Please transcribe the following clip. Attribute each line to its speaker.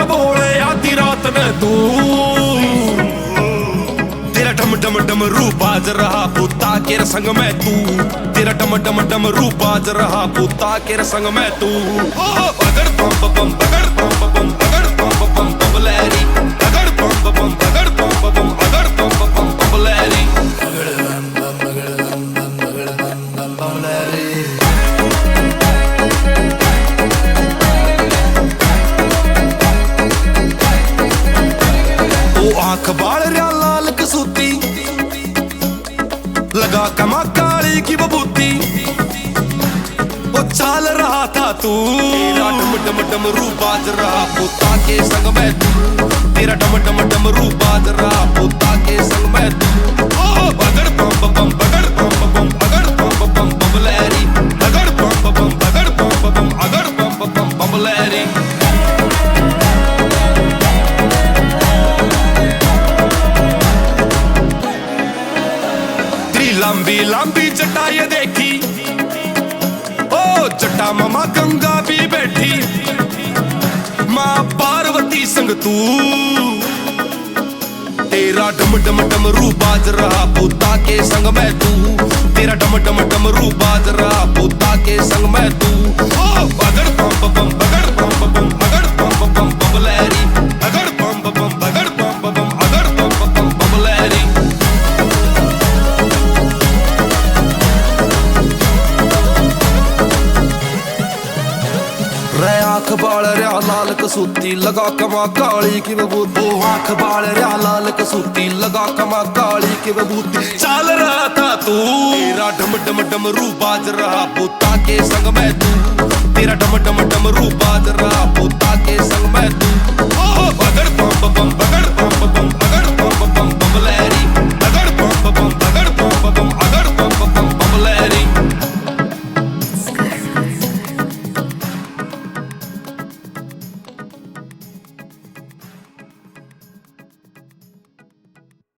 Speaker 1: बोले आधी रात में तू। तेरा डम डम डम रूप बाज रहा पुता के संग में तू। तेरा डम डम डम रूप बाज रहा पुता के संग में तू। बगड़ बम बम बगड़ बम बम बगड़ बम बम बबलैरी। बगड़ बम बम बगड़ बम बम बगड़ बम बम बबलैरी। बगड़ बम बम बगड़ बम बम बगड़ बम बम बबलैरी। आंख बाल रहा लाल कसूती लगा कमा काली की बबूती। वो चाल रहा था तू। तेरा डम डम डम रूप बाज रहा पुता के संग में तू। तेरा डम डम डम रूप बाज रहा पुता के संग में तू। बगड़ बम बम बगड़ बम बम बगड़ बम बम बबलैरी। बगड़ बम बम बगड़ बम बम अगड़ बम बम बबलैरी। लंबी लंबी जटा ये देखी ओ जटा मामा गंगा भी बैठी। माँ पार्वती संग तू। तेरा डम डम डम रूप बाज रहा पुता के संग में तू। तेरा डम डम डम रूप बाज रहा पुता के संग में तू। बगड़ बम बम बगड़ बम बम बगड़ बम बम बबलैरी। बगड़ बम बम बगड़ बम बम अगड़ बम बम बबलैरी। आंख बाल रहा लाल कसूती लगा कमा काली की बबूती। आंख बाल रहा लाल कसूती लगा कमा काली की बबूती। चाल रहा था तू। तेरा डम डम डम रूप बाज रहा पुता के संग में तू। तेरा डम डम डम रूप बाज रहा पुता